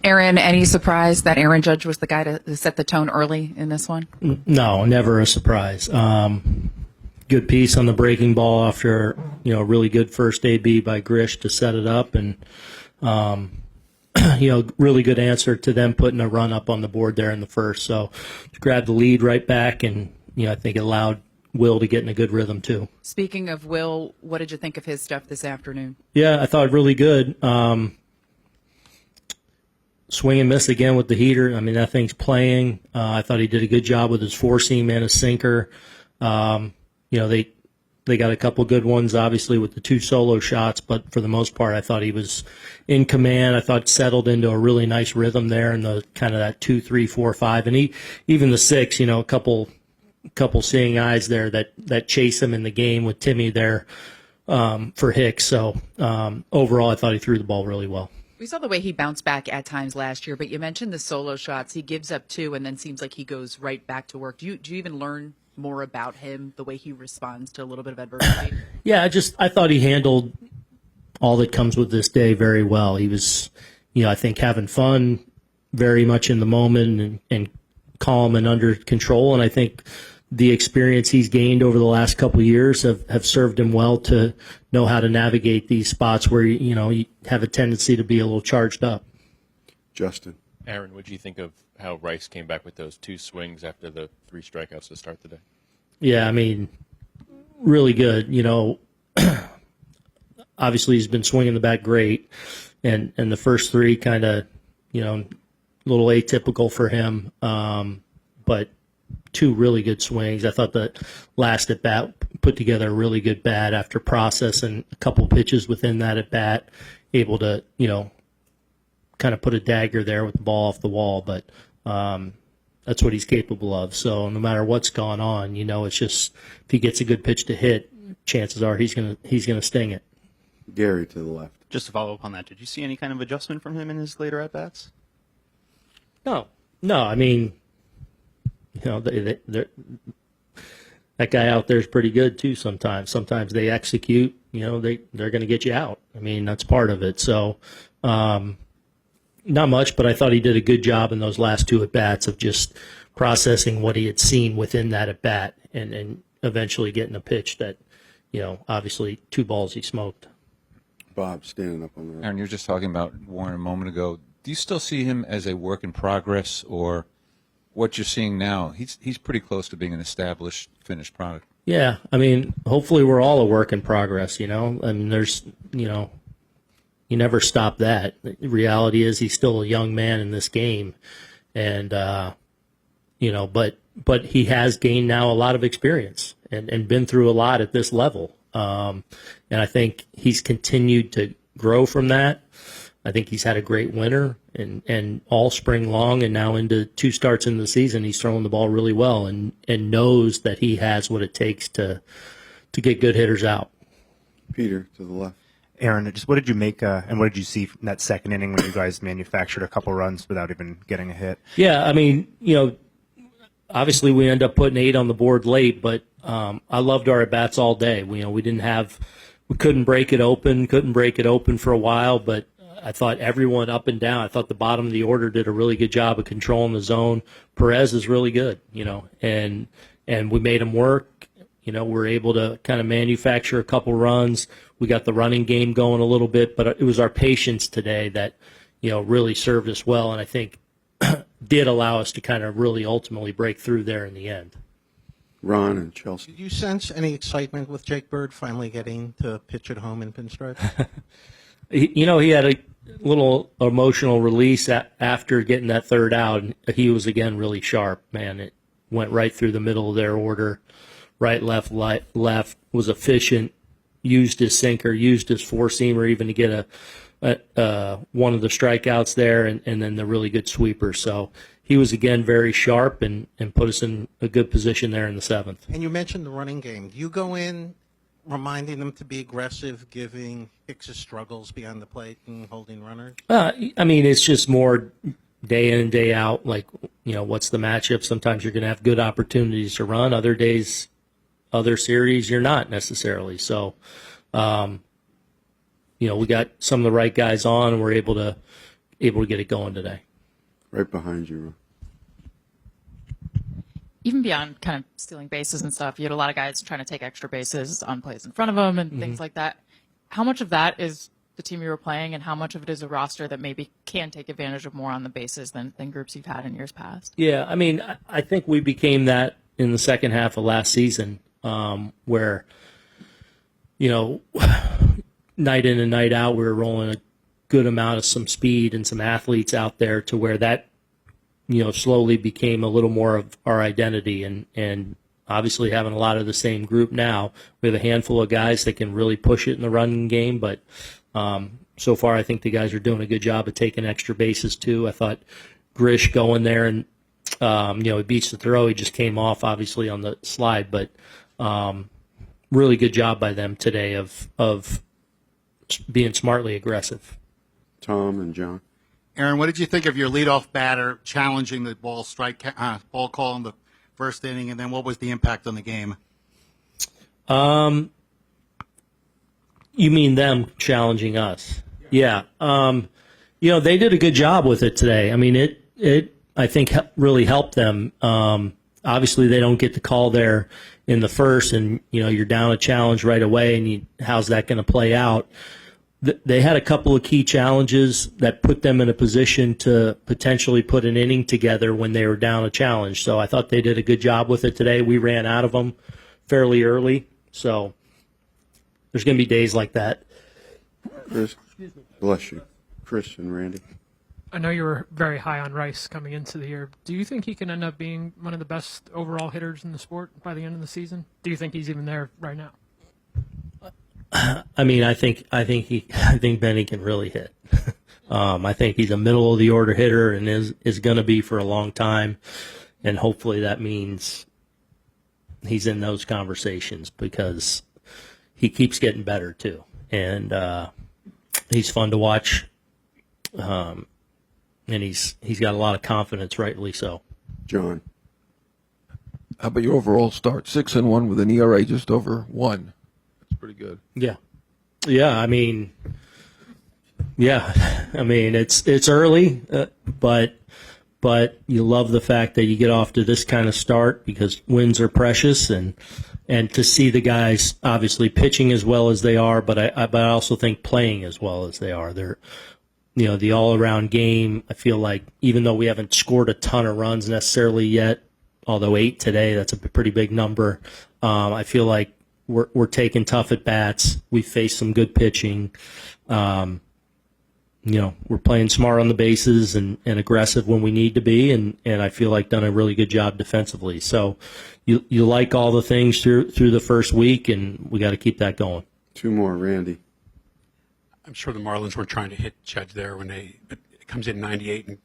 Aaron, any surprise that Aaron Judge was the guy to set the tone early in this one? No, never a surprise. Good piece on the breaking ball after a really good first AB by Grish to set it up, and really good answer to them putting a run up on the board there in the first. So grab the lead right back, and I think it allowed Will to get in a good rhythm too. Speaking of Will, what did you think of his stuff this afternoon? Yeah, I thought really good. Swing and miss again with the heater. I mean, that thing's playing. I thought he did a good job with his four seam and his sinker. They got a couple good ones, obviously, with the two solo shots, but for the most part, I thought he was in command. I thought settled into a really nice rhythm there in the kind of that 2, 3, 4, 5, and even the 6. A couple seeing eyes there that chase him in the game with Timmy there for Hicks. So overall, I thought he threw the ball really well. We saw the way he bounced back at times last year, but you mentioned the solo shots. He gives up 2 and then seems like he goes right back to work. Do you even learn more about him, the way he responds to a little bit of adversity? Yeah, I thought he handled all that comes with this day very well. He was, I think, having fun, very much in the moment and calm and under control. And I think the experience he's gained over the last couple of years have served him well to know how to navigate these spots where, you have a tendency to be a little charged up. Justin. Aaron, what do you think of how Rice came back with those 2 swings after the 3 strikeouts to start the day? Yeah, I mean, really good. Obviously he's been swinging the bat great, and the first 3 kind of, a little atypical for him, but 2 really good swings. I thought the last at bat put together a really good bat after processing a couple pitches within that at bat, able to kind of put a dagger there with the ball off the wall, but that's what he's capable of. So no matter what's gone on, it's just if he gets a good pitch to hit, chances are he's gonna sting it. Gary to the left. Just to follow up on that, did you see any kind of adjustment from him in his later at bats? No. I mean, that guy out there is pretty good too. Sometimes they execute. They're going to get you out. I mean, that's part of it. So. Not much, but I thought he did a good job in those last 2 at-bats of just processing what he had seen within that at-bat and eventually getting a pitch that, obviously 2 balls he smoked. Bob standing up on the right. Aaron, you were just talking about Warren a moment ago. Do you still see him as a work in progress, or what you're seeing now? He's pretty close to being an established, finished product. Yeah, I mean, hopefully we're all a work in progress, I mean, there's, you never stop that. The reality is he's still a young man in this game, and but he has gained now a lot of experience and been through a lot at this level. And I think he's continued to grow from that. I think he's had a great winter and all spring long, and now into 2 starts in the season, he's throwing the ball really well and knows that he has what it takes to get good hitters out. Peter to the left. Aaron, just what did you make and what did you see in that second inning when you guys manufactured a couple runs without even getting a hit? Yeah, I mean, obviously we end up putting 8 on the board late, but I loved our at-bats all day. We couldn't break it open for a while, but I thought everyone up and down, I thought the bottom of the order did a really good job of controlling the zone. Perez is really good, and we made him work. We're able to kind of manufacture a couple runs. We got the running game going a little bit, but it was our patience today that, really served us well, and I think did allow us to kind of really ultimately break through there in the end. Ron and Chelsea. Did you sense any excitement with Jake Bird finally getting to pitch at home in pinstripe? He had a little emotional release after getting that 3rd out, and he was, again, really sharp, man. It went right through the middle of their order. Right, left, was efficient, used his sinker, used his four-seamer even to get one of the strikeouts there, and then the really good sweeper. So he was, again, very sharp and put us in a good position there in the 7th. And you mentioned the running game. Do you go in reminding them to be aggressive, giving Hicks' struggles beyond the plate and holding runners? I mean, it's just more day in and day out, like, what's the matchup? Sometimes you're going to have good opportunities to run. Other days, other series, you're not necessarily. So, we got some of the right guys on, and we're able to able to get it going today. Right behind you, Ron. Even beyond kind of stealing bases and stuff, you had a lot of guys trying to take extra bases on plays in front of them and things like that. How much of that is the team you were playing, and how much of it is a roster that maybe can take advantage of more on the bases than groups you've had in years past? Yeah, I mean, I think we became that in the second half of last season, where, you know, night in and night out, we were rolling a good amount of some speed and some athletes out there to where that, you know, slowly became a little more of our identity, and obviously having a lot of the same group now. We have a handful of guys that can really push it in the running game, but so far I think the guys are doing a good job of taking extra bases too. I thought Grish going there and, you know, he beats the throw. He just came off obviously on the slide, but really good job by them today of being smartly aggressive. Tom and John. Aaron, what did you think of your leadoff batter challenging the ball call in the first inning, and then what was the impact on the game? You mean them challenging us? Yeah. You know, they did a good job with it today. I mean, it I think really helped them. Obviously, they don't get the call there in the first, and you know you're down a challenge right away, and how's that going to play out? They had a couple of key challenges that put them in a position to potentially put an inning together when they were down a challenge. So I thought they did a good job with it today. We ran out of them fairly early, so there's going to be days like that. Chris, bless you. Chris and Randy. I know you were very high on Rice coming into the year. Do you think he can end up being one of the best overall hitters in the sport by the end of the season? Do you think he's even there right now? I mean, I think Benny can really hit. I think he's a middle of the order hitter and is going to be for a long time, and hopefully that means he's in those conversations because he keeps getting better too, and he's fun to watch, and he's got a lot of confidence, rightly so. John. How about your overall start? 6-1 with an ERA just over 1. That's pretty good. Yeah. I mean, it's early, but you love the fact that you get off to this kind of start because wins are precious, and to see the guys obviously pitching as well as they are, but I also think playing as well as they are. They're, you know, the all-around game. I feel like even though we haven't scored a ton of runs necessarily yet, although 8 today, that's a pretty big number. I feel like we're taking tough at bats. We faced some good pitching. You know, we're playing smart on the bases and aggressive when we need to be, and I feel like done a really good job defensively. So you like all the things through the first week, and we got to keep that going. 2 more, Randy. I'm sure the Marlins weren't trying to hit Judge there but it comes in 98 and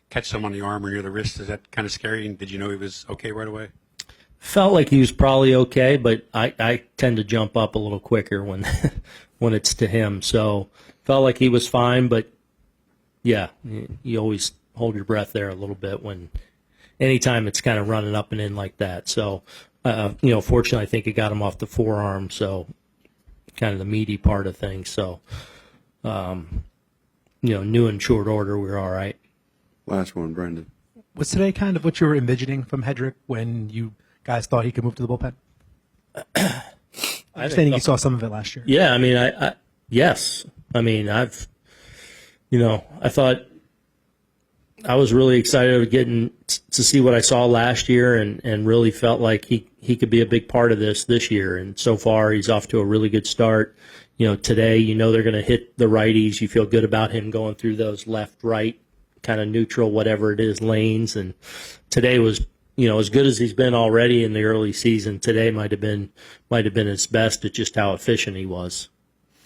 catch someone on the arm or near the wrist. Is that kind of scary? And did you know he was okay right away? Felt like he was probably okay, but I tend to jump up a little quicker when when it's to him. So felt like he was fine, but yeah, you always hold your breath there a little bit when anytime it's kind of running up and in like that. So you know, fortunately, I think it got him off the forearm, so kind of the meaty part of things. So you know, new and short order, we were all right. Last one, Brendan. Was today kind of what you were envisioning from Hedrick when you guys thought he could move to the bullpen? Understanding you saw some of it last year. Yeah, I mean, yes. I mean, I thought I was really excited of getting to see what I saw last year, and really felt like he could be a big part of this year. And so far, he's off to a really good start. You know, today, you know they're going to hit the righties. You feel good about him going through those left, right, kind of neutral, whatever it is, lanes. And today was, you know, as good as he's been already in the early season. Today might have been his best at just how efficient he was.